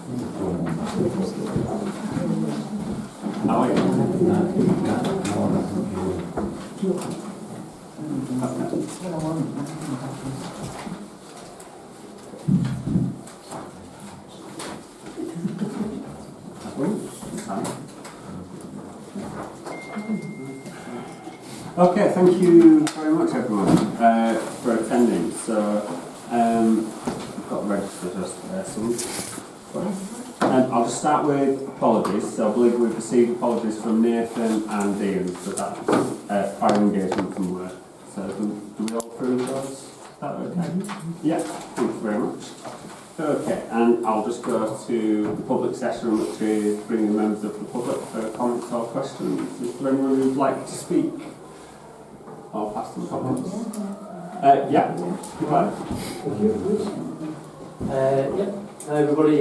How are you? Okay, thank you very much everyone for attending. So I've got registered some. I'll just start with apologies. So I believe we've received apologies from Nathan and Ian for that prior engagement from work. So do we all approve those? Is that okay? Yeah, thank you very much. Okay, and I'll just go to the public session, which is bringing members of the public for comments or questions. Is there anyone who'd like to speak? I'll pass them comments. Yeah, go ahead. Hi everybody,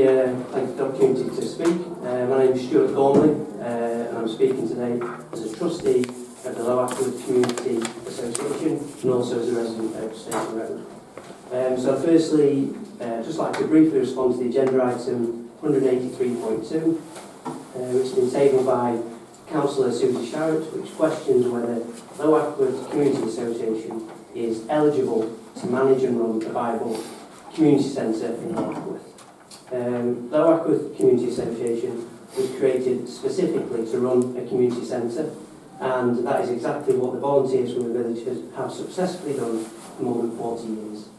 thanks for the opportunity to speak. My name is Stuart Gormley and I'm speaking today as a trustee of the Low Ackworth Community Association and also as a resident of Station Road. So firstly, just like to briefly respond to the agenda item 183.2, which has been tabled by Councillor Susie Sharrett, which questions whether Low Ackworth Community Association is eligible to manage and run a viable community centre in Low Ackworth. Low Ackworth Community Association was created specifically to run a community centre, and that is exactly what the volunteers from the village have successfully done for more than 40 years.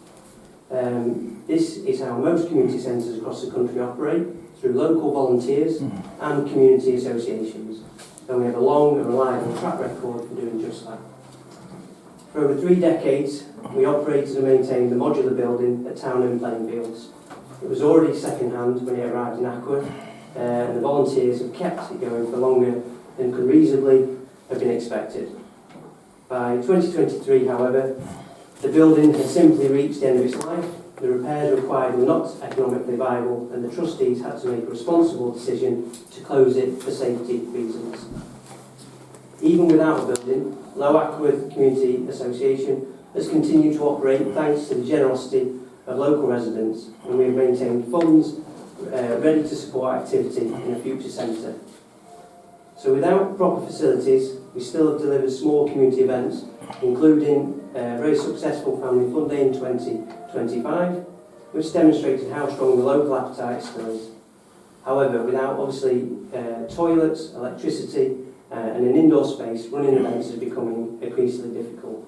This is how most community centres across the country operate, through local volunteers and community associations. And we have a long and reliable track record for doing just that. For over 3 decades, we operated and maintained the modular building at Townham Plainfields. It was already second-hand when it arrived in Ackworth, and the volunteers have kept it going for longer than could reasonably have been expected. By 2023, however, the building has simply reached the end of its life. The repairs required were not economically viable, and the trustees had to make a responsible decision to close it for safety reasons. Even without a building, Low Ackworth Community Association has continued to operate thanks to the generosity of local residents, and we have maintained funds ready to support activity in a future centre. So without proper facilities, we still have delivered small community events, including a very successful Family Fun Day in 2025, which demonstrated how strong the local appetite still is. However, without obviously toilets, electricity and an indoor space, running events is becoming increasingly difficult.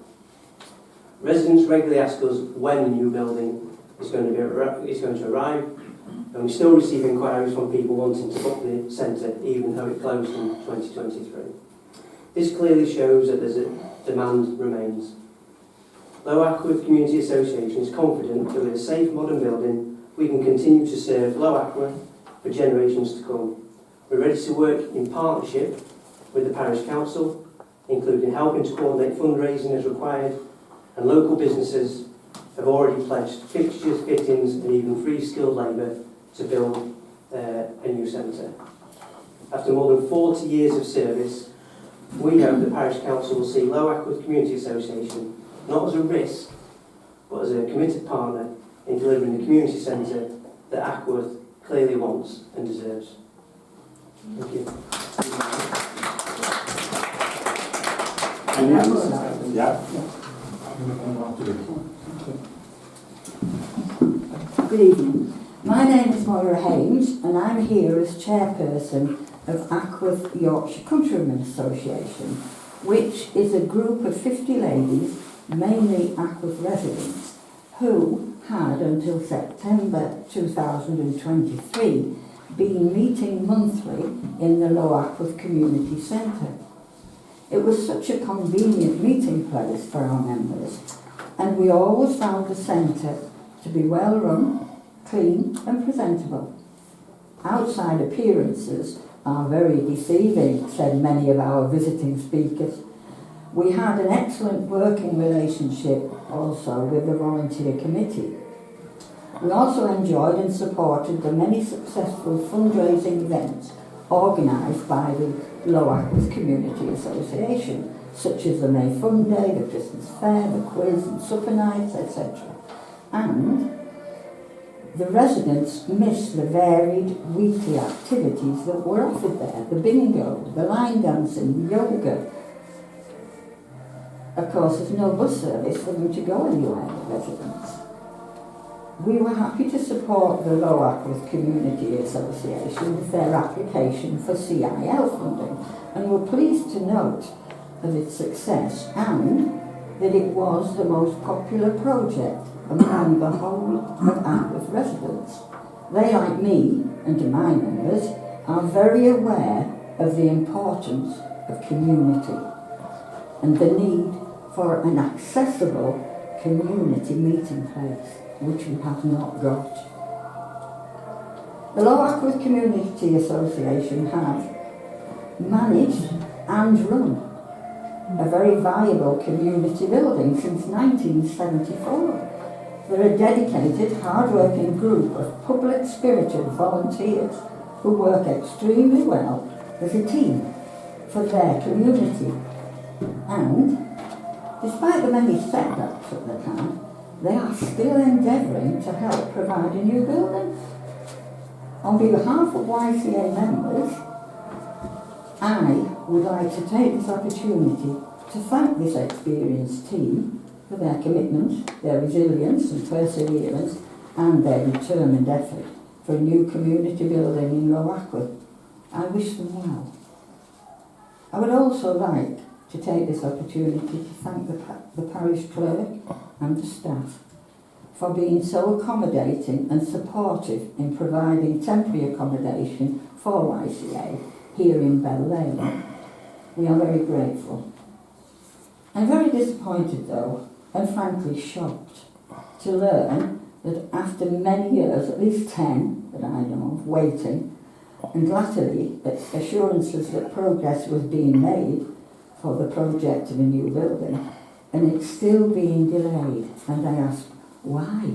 Residents regularly ask us when the new building is going to arrive, and we still receive inquiries from people wanting to book the centre even though it closed in 2023. This clearly shows that there's a demand remains. Low Ackworth Community Association is confident that with a safe modern building we can continue to serve Low Ackworth for generations to come. We're ready to work in partnership with the Parish Council, including helping to coordinate fundraising as required, and local businesses have already pledged fixtures, fittings and even free skilled labour to build a new centre. After more than 40 years of service, we hope the Parish Council will see Low Ackworth Community Association not as a risk, but as a committed partner in delivering the community centre that Ackworth clearly wants and deserves. Thank you. Any others? Yeah. Good evening. My name is Moira Haynes and I'm here as chairperson of Ackworth Yorkshire Countrymen Association, which is a group of 50 ladies, mainly Ackworth residents, who had until September 2023 been meeting monthly in the Low Ackworth Community Centre. It was such a convenient meeting place for our members, and we always found the centre to be well run, clean and presentable. Outside appearances are very deceiving, said many of our visiting speakers. We had an excellent working relationship also with the volunteer committee. We also enjoyed and supported the many successful fundraising events organised by the Low Ackworth Community Association, such as the May Fun Day, the Christmas Fair, the quiz and supper nights, etc. And The residents miss the varied weekly activities that were offered there, the bingo, the line dancing, the yoga. Of course, there's no bus service for them to go anywhere, the residents. We were happy to support the Low Ackworth Community Association with their application for CIL funding, and were pleased to note of its success and that it was the most popular project among the whole of Ackworth residents. They, like me and my members, are very aware of the importance of community and the need for an accessible community meeting place, which we have not got. The Low Ackworth Community Association have managed and run a very viable community building since 1974. They're a dedicated, hard-working group of public-spirited volunteers who work extremely well as a team for their community. And, despite the many setbacks that they've had, they are still endeavouring to help provide a new building. On behalf of YCA members, I would like to take this opportunity to thank this experienced team for their commitment, their resilience and perseverance, and their determined effort for a new community building in Low Ackworth. I wish them well. I would also like to take this opportunity to thank the parish clerk and the staff for being so accommodating and supportive in providing temporary accommodation for YCA here in Bell Lane. We are very grateful. I'm very disappointed though, and frankly shocked, to learn that after many years, at least 10 that I know of, waiting, and latterly assurances that progress was being made for the project of a new building, and it's still being delayed, and I ask, why?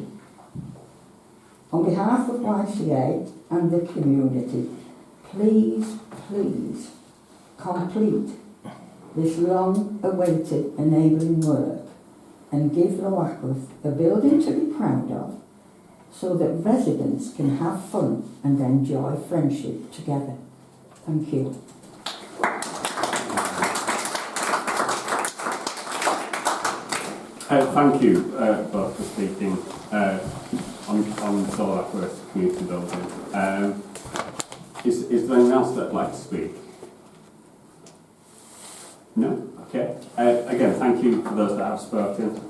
On behalf of YCA and the community, please complete this long-awaited enabling work and give Low Ackworth a building to be proud of so that residents can have fun and enjoy friendship together. Thank you. Thank you both for speaking on the Low Ackworth community building. Is there anyone else that'd like to speak? No? Okay. Again, thank you for those that have spoken.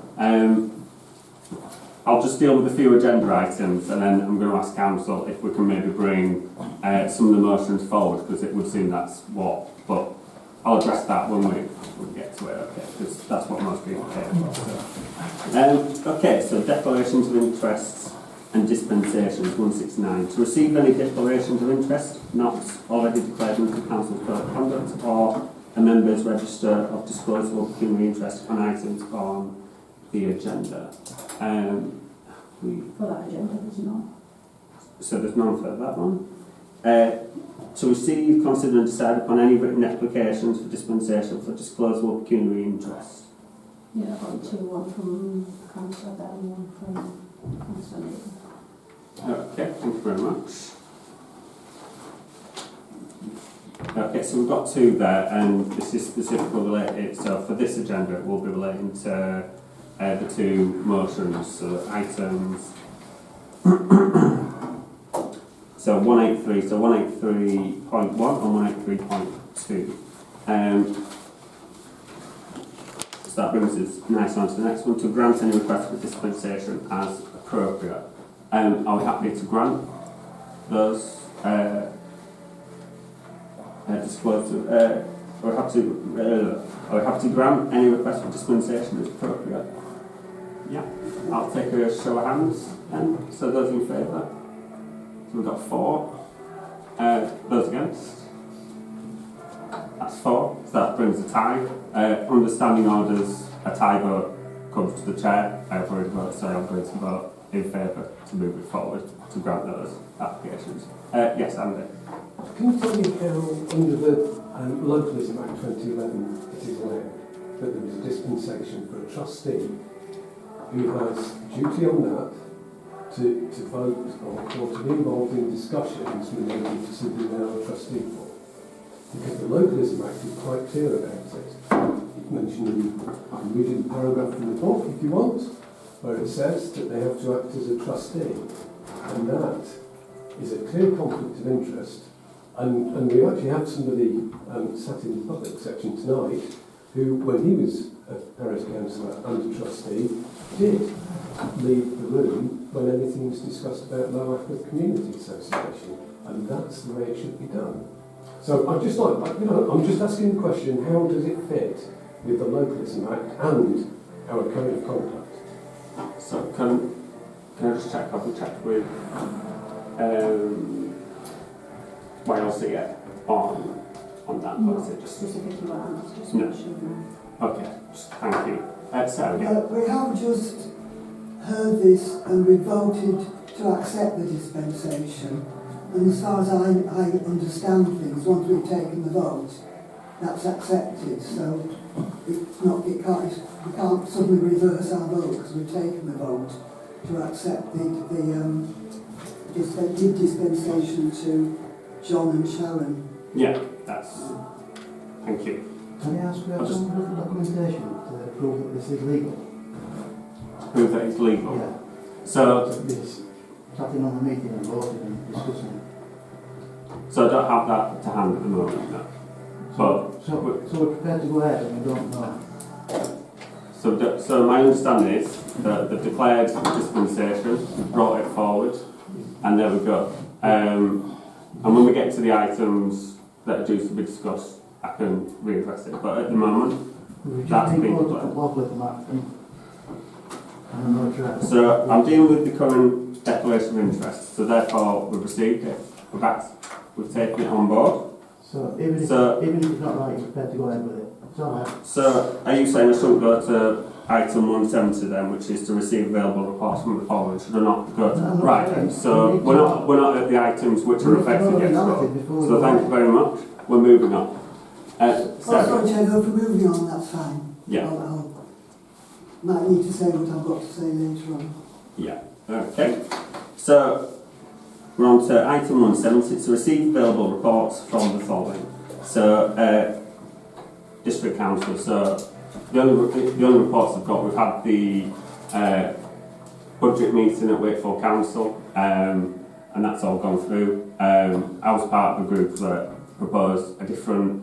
I'll just deal with a few agenda items and then I'm going to ask Council if we can maybe bring some of the motions forward, because it would seem that's what, but I'll address that when we get to it, okay, because that's what most people care about. So. Okay, so declarations of interest and dispensations, 169. To receive any declarations of interest not already declared under the Council's Code of Conduct or a member's register of disposable pecuniary interest on items on the agenda. For that agenda, there's none. So there's none for that one. To receive, consider and decide upon any written applications for dispensation for disclosable pecuniary interest. Yeah, I've got two, one from Councillor Bell and one from Councillor Nathan. Okay, thank you very much. Okay, so we've got two there, and this is specifically related, so for this agenda it will be relating to the two motions, so items so 183, so 183.1 and 183.2. So that brings us nice on to the next one, to grant any request for dispensation as appropriate. Are we happy to grant those disclosed? Are we happy to grant any request for dispensation as appropriate? Yeah. I'll take a show of hands then. So those in favour? So we've got 4. Those against? That's 4. So that brings a tie. Understanding orders, a tie vote comes to the chair. I've already voted, so I'm going to vote in favour to move it forward to grant those applications. Yes, Andy. Can you tell me how, under the Localism Act 2011, it is aware that there is a dispensation for a trustee who has duty on that to vote or to be involved in discussions with members to simply now a trustee for. Because the Localism Act is quite clear about it. It mentioned, I can read you the paragraph from the book if you want, where it says that they have to act as a trustee. And that is a clear conflict of interest. And we actually had somebody sat in the public section tonight who, when he was a parish councillor and a trustee, did leave the room when anything was discussed about Low Ackworth Community Association. And that's the way it should be done. So I'm just I'm just asking the question, how does it fit with the Localism Act and our code of conduct? So can I just check? Have we checked with YLCA on that? No, Or is it just specifically what I'm just No. mentioning. okay? Thank you. Sarah, yeah. We have just heard this and we voted to accept the dispensation. And as far as I understand things, once we've taken the vote, that's accepted. So we can't suddenly reverse our vote because we've taken the vote to accept the dispensation to John and Sharon. Yeah, that's. Thank you. Can I ask, we have some documentation to prove that this is legal? Prove that it's legal. Yeah. So This, sat in on the meeting and voted and discussing it. I don't have that to hand at the moment. No. But So we're prepared to go ahead and we don't know. So my understanding is that they've declared dispensation, brought it forward, and there we go. And when we get to the items that are due to be discussed, I can readdress it. But at the moment, We've that's just been been declared. involved with the map and I'm not sure. So I'm dealing with the current declaration of interest. So therefore, we've received it. We've taken it on board. So even if it's not right, you're prepared to go ahead with it. It's all right. So are you saying I shouldn't go to item 170 then, which is to receive available reports from the following? Should I not go to No, I'm not right? saying. So we're not at the items which are affected yet. So thank you very much. We're moving on. Sarah. Sorry, Chair, if we're moving on, that's fine. Yeah. I'll might need to say what I've got to say later on. Yeah. Okay. So we're on to item 170, to receive available reports from the following. So District Council. So the only reports I've got, we've had the budget meeting at Wakefield Council, and that's all gone through. I was part of the group that proposed a different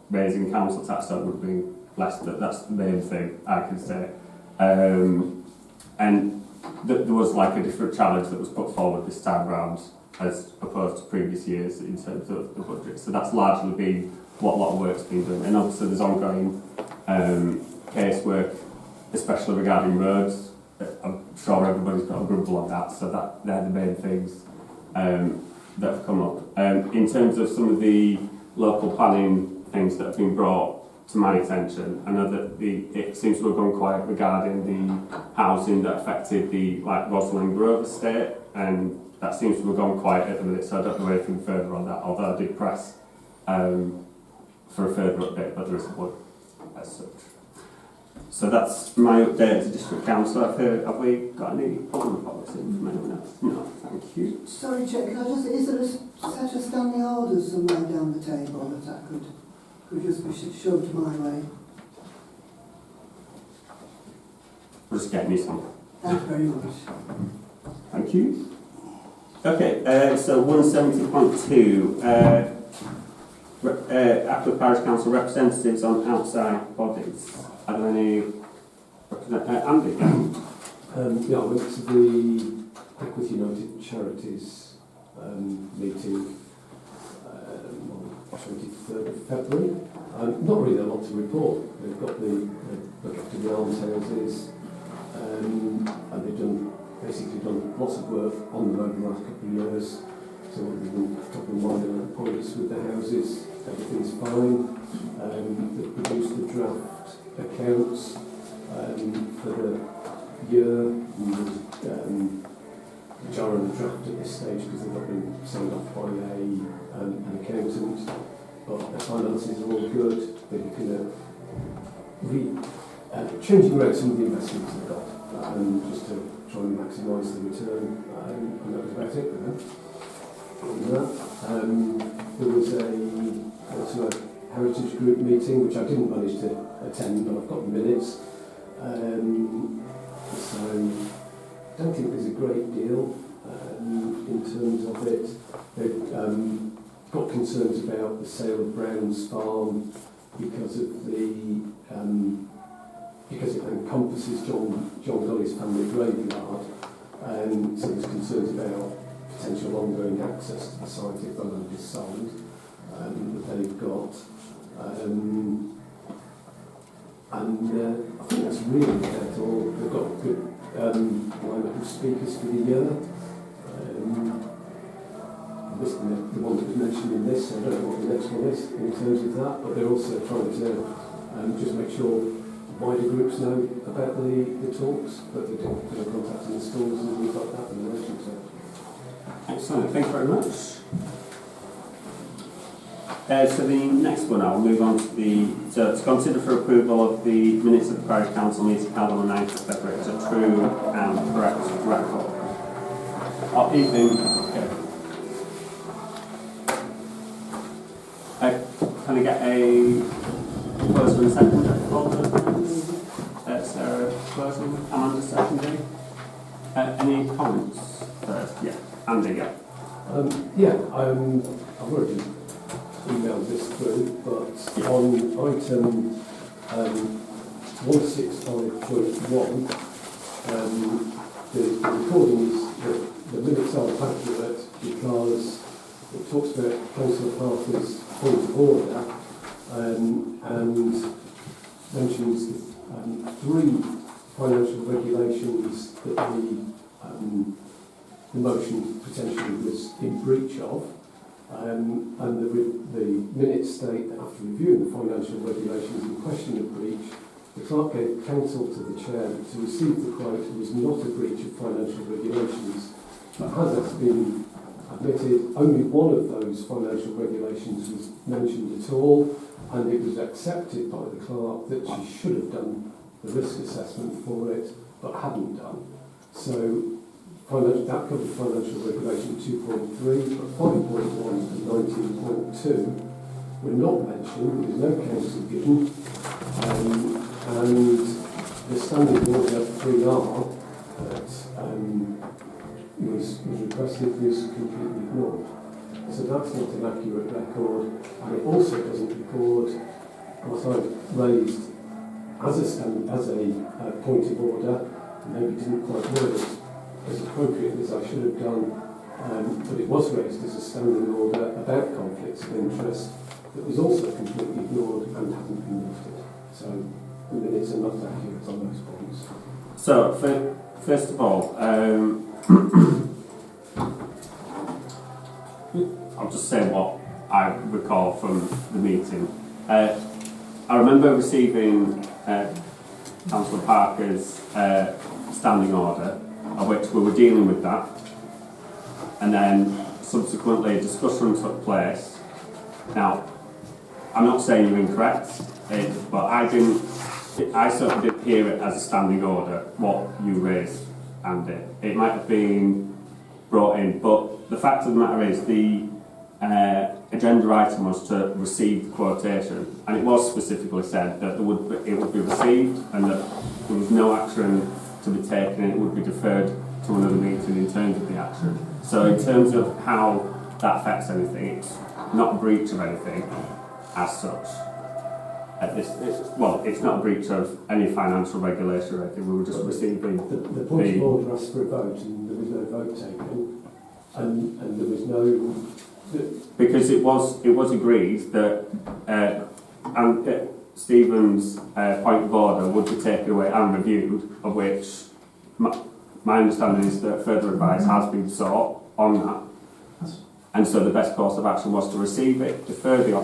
raising council tax, so it would be less. That's the main thing I can say. And there was like a different challenge that was put forward this time round as opposed to previous years in terms of the budget. So that's largely been what a lot of work's been done. And obviously there's ongoing casework, especially regarding roads. I'm sure everybody's got a grumble on that, so they're the main things that have come up. In terms of some of the local planning things that have been brought to my attention, I know that it seems to have gone quiet regarding the housing that affected the Rosalind Grove estate, and that seems to have gone quiet at the minute, so I don't know anything further on that, although I did press for a further update, but there isn't one as such. So that's my update as a district councillor. Have we got any problem policy from anyone else? No, thank you. Sorry, Chair, can I just, is there a set of standing orders somewhere down the table that I could just be shoved my way? We're just getting you some. Thank you very much. Thank you. Okay, so 170.2, Ackworth Parish Council representatives on outside bodies. Are there any Andy? Yeah, I went to the Ackworth United Charities meeting on 23rd of February. Not really a lot to report. They've got the almshouses, and they've basically done lots of work on them over the last couple of years. So other than a couple of minor points with the houses, everything's fine. They've produced the draft accounts for the year, which are on the draft at this stage because they've not been signed off by an accountant. But the finances are all good. They're looking at changing around some of the investments they've got, just to try and maximise the return, and that was about it with them. There was also a heritage group meeting which I didn't manage to attend, but I've got the minutes. So I don't think there's a great deal in terms of it. They've got concerns about the sale of Brown's Farm because of because it encompasses John Golly's family graveyard, so there's concerns about potential ongoing access to the site if the land is sold that they've got. I think that's really about all. They've got a good lineup of speakers for the year. This the one that was mentioned in this, so I don't know what the next one is in terms of that, but they're also trying to just make sure wider groups know about the talks, but they're contacting the schools and things like that in relation to it. Excellent, thank you very much. So the next one, I'll move on to to consider for approval of the minutes of the Parish Council meeting held on the 9th of February. It's a true and correct record. Can I get a first and second for the Sarah closing, Amanda seconding? Any comments first? Yeah, Andy, yeah. I've already emailed this through, but on item 165.1, the recording is the minutes are accurate because it talks about Councillor Parker's point of order and mentions three financial regulations that the motion potentially was in breach of. And the minutes state that after reviewing the financial regulations in question of breach, the clerk gave counsel to the chair to receive the quote was not a breach of financial regulations, but as been admitted, only one of those financial regulations was mentioned at all, and it was accepted by the clerk that she should have done the risk assessment for it, but hadn't done. So that covered financial regulation 2.3, but 5.1 and 19.2 were not mentioned. There was no counsel given, and the standing order 3R that was requested was completely ignored. So that's not an accurate record, and it also doesn't record what I've raised as a point of order. Maybe didn't quite word it as appropriate as I should have done, but it was raised as a standing order about conflicts of interest that was also completely ignored and hadn't been lifted. So the minutes are not accurate on those points. So, first of all, I'll just say what I recall from the meeting. I remember receiving Councillor Parker's standing order, of which we were dealing with that, and then subsequently a discussion took place. Now, I'm not saying you're incorrect, but I certainly didn't hear it as a standing order, what you raised, and it might have been brought in, but the fact of the matter is the agenda item was to receive the quotation, and it was specifically said that it would be received and that there was no action to be taken and it would be deferred to another meeting in terms of the action. So in terms of how that affects anything, it's not a breach of anything as such. It's not a breach of any financial regulation or anything. We were just receiving the point of order asked for a vote, and there was no vote taken, and there was no. Because it was agreed that Stephen's point of order would be taken away and reviewed, of which my understanding is that further advice has been sought on that. And so the best course of action was to receive it, defer the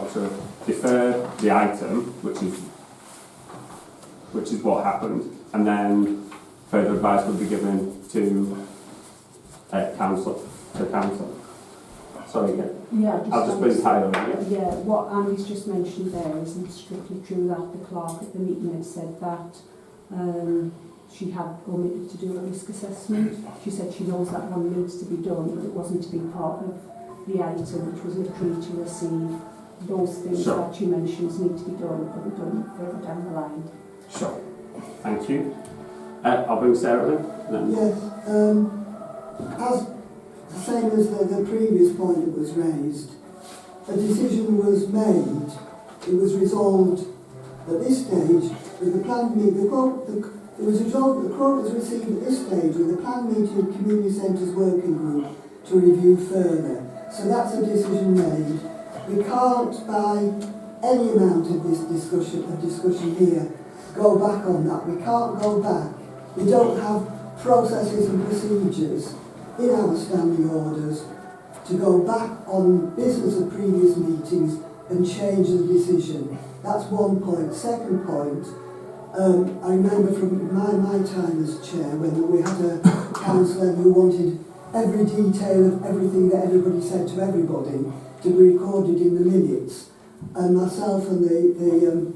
item, which is what happened, and then further advice would be given to council. Sorry, Yeah, I'll just put it title. Yeah, what Andy's just mentioned there isn't strictly true. That the clerk at the meeting had said that she had omitted to do a risk assessment. She said she knows that one needs to be done, but it wasn't to be part of the item, which was literally to receive those things Sure. that you mentioned need to be done, but be done further down the line. Sure. Thank you. I'll bring Sarah in. Yes, as the same as the previous point that was raised, a decision was made, it was resolved at this stage with the plan meeting, the quote was received at this stage with the plan meeting and community centres working group to review further. So that's a decision made. We can't, by any amount of this discussion here, go back on that. We can't go back. We don't have processes and procedures in our standing orders to go back on business of previous meetings and change the decision. That's one point. Second point, I remember from my time as chair when we had a councillor who wanted every detail of everything that everybody said to everybody to be recorded in the minutes. And myself and the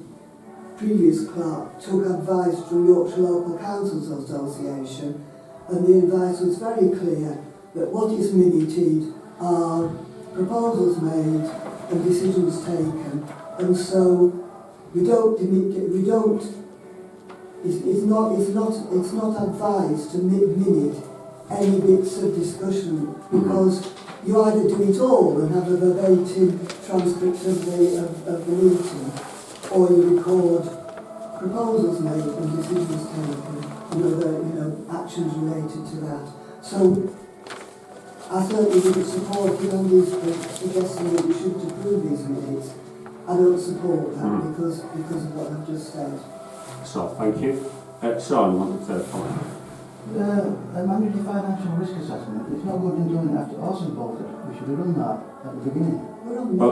previous clerk took advice from Yorkshire Local Councils Association, and the advice was very clear that what is minuted are proposals made and decisions taken, and so it's not advised to minute any bits of discussion, because you either do it all and have a verbatim transcript of the meeting, or you record proposals made and decisions taken and other actions related to that. So I certainly would support Andy's suggesting that we shouldn't approve these minutes. I don't support that because of what I've just said. So, thank you. Sean, you want to comment? A mandatory financial risk assessment, it's not good in doing it after Orson voted. We should have done that at the beginning. We're on But